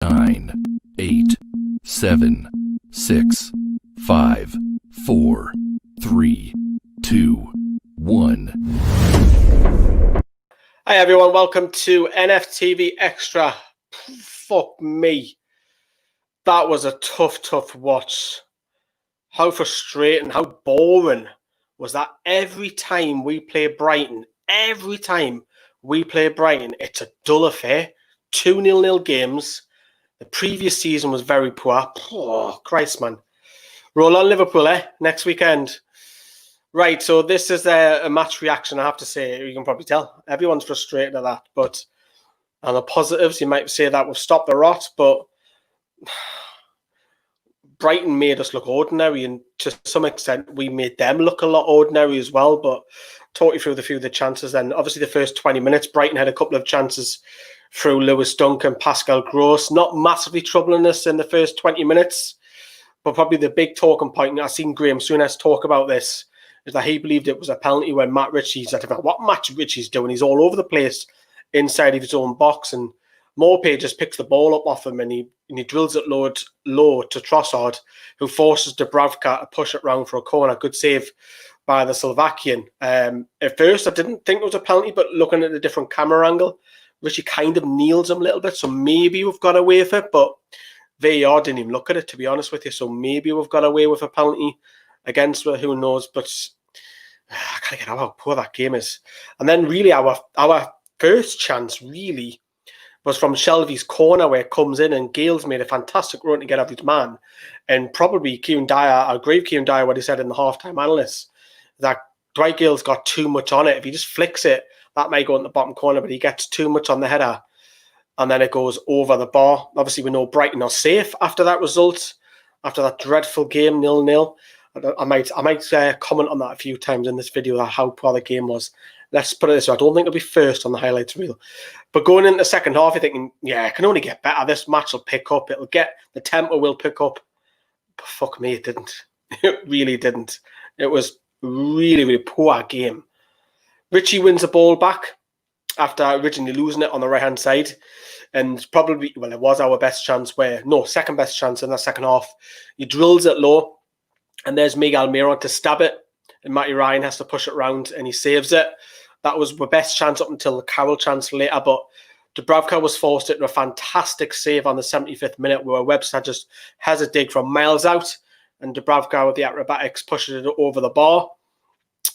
9, 8, 7, 6, 5, 4, 3, 2, 1. Hi everyone, welcome to NFTV Extra. Fuck me. That was a tough watch. How frustrating, how boring was that? Every time we play Brighton, it's a dull affair. 2-0 games. The previous season was very poor. Oh, Christ, man. Roll on Liverpool, next weekend. Right, so this is a match reaction, I have to say. You can probably tell. Everyone's frustrated at that. But on the positives, you might say that we've stopped the rot, but Brighton made us look ordinary, and to some extent, we made them look a lot ordinary as well. But talk you through the few of the chances then. Obviously, the first 20 minutes, Brighton had a couple of chances through Lewis Dunk and Pascal Gross. Not massively troubling us in the first 20 minutes, but probably the big talking point, and I've seen Graham Souness talk about this, is that he believed it was a penalty when Matt Ritchie's, I don't know what Matt Ritchie's doing. He's all over the place inside of his own box, and Maupay just picks the ball up off him and he drills it low to Trossard, who forces Dubravka to push it round for a corner. Good save by the Slovakian. At first, I didn't think it was a penalty, but looking at the different camera angle, Ritchie kind of kneels him a little bit, so maybe we've got away with it, but VAR didn't even look at it, to be honest with you, so maybe we've got away with a penalty against, well, who knows, but I can't get how poor that game is. And then really our first chance really was from Shelvey's corner, where it comes in and Gale's made a fantastic run to get off his man. And probably Kieran Dyer, I agree with Kieran Dyer, what he said in the halftime analyst, that Dwight Gale's got too much on it. If he just flicks it, that may go in the bottom corner, but he gets too much on the header and then it goes over the bar. Obviously, we know Brighton are safe after that result, after that dreadful game, 0-0. I might comment on that a few times in this video, how poor the game was. Let's put it this way, I don't think it'll be first on the highlights reel. But going into the second half, you're thinking, yeah, it can only get better. This match will pick up. The tempo will pick up. But fuck me, it didn't. It really didn't. It was really poor game. Ritchie wins the ball back after originally losing it on the right-hand side. And probably, well, it was our best chance second best chance in the second half. He drills it low, and there's Miguel Almiron to stab it. And Matty Ryan has to push it round, and he saves it. That was the best chance up until the Carroll chance later, but Dubravka was forced into a fantastic save on the 75th minute, where Webster just has a dig from miles out, and Dubravka with the acrobatics pushes it over the bar.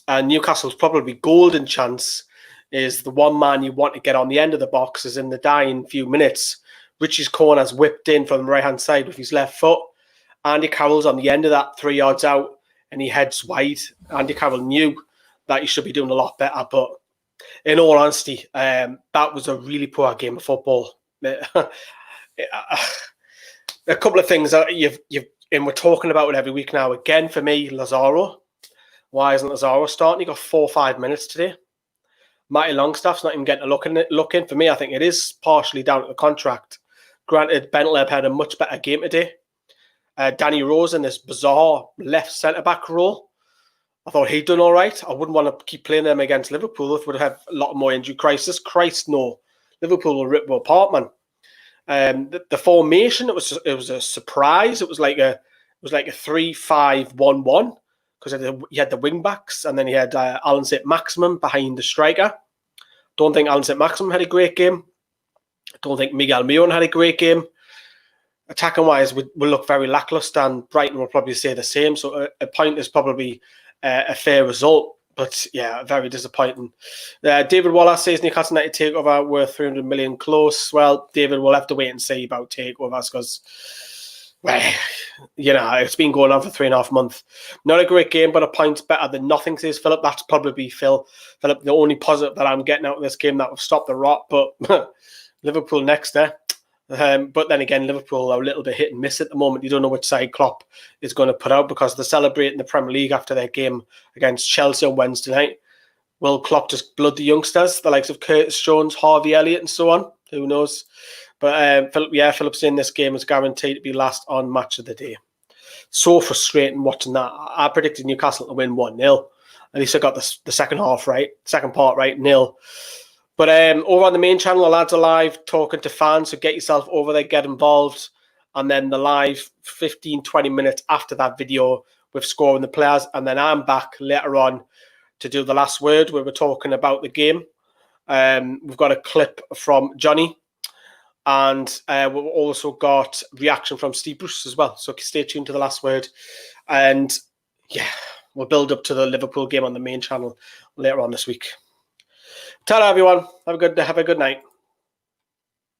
And Newcastle's probably golden chance is the one man you want to get on the end of the box is in the dying few minutes. Ritchie's corner's whipped in from the right-hand side with his left foot. Andy Carroll's on the end of that 3 yards out, and he heads wide. Andy Carroll knew that he should be doing a lot better, but in all honesty, that was a really poor game of football. A couple of things that and we're talking about it every week now. Again, for me, Lazaro. Why isn't Lazaro starting? He got 4 or 5 minutes today. Matty Longstaff's not even getting a look in. For me, I think it is partially down to the contract. Granted, Bentleb had a much better game today. Danny Rose in this bizarre left centre-back role. I thought he'd done all right. I wouldn't want to keep playing them against Liverpool if we'd have a lot more injury crisis. Christ, no. Liverpool will rip them apart, man. The formation, it was a surprise. It was like a 3-5-1-1 because he had the wing backs, and then he had Alan Saint-Maximin behind the striker. Don't think Alan Saint-Maximin had a great game. I don't think Miguel Almiron had a great game. Attacking wise, we look very lacklustre, and Brighton will probably say the same. So a point is probably a fair result, but yeah, very disappointing. David Wallace says Newcastle United takeover worth 300 million close. Well, David, we'll have to wait and see about takeovers because, well, it's been going on for 3.5 months. Not a great game, but a point better than nothing, says Philip. That's probably Philip. The only positive that I'm getting out of this game that will stop the rot, but Liverpool next there. But then again, Liverpool are a little bit hit and miss at the moment. You don't know which side Klopp is going to put out because they're celebrating the Premier League after their game against Chelsea on Wednesday night. Will Klopp just blood the youngsters, the likes of Curtis Jones, Harvey Elliott and so on? Who knows? But Philip's saying this game is guaranteed to be last on match of the day. So frustrating watching that. I predicted Newcastle to win 1-0. At least I got the second half right, second part right, 0. But over on the main channel, the lads are live talking to fans, so get yourself over there, get involved. And then the live 15, 20 minutes after that video with scoring the players. And then I'm back later on to do the last word where we're talking about the game. We've got a clip from Johnny. And we've also got reaction from Steve Bruce as well. So stay tuned to the last word. And yeah, we'll build up to the Liverpool game on the main channel later on this week. Ta-ra, everyone. Have a good night.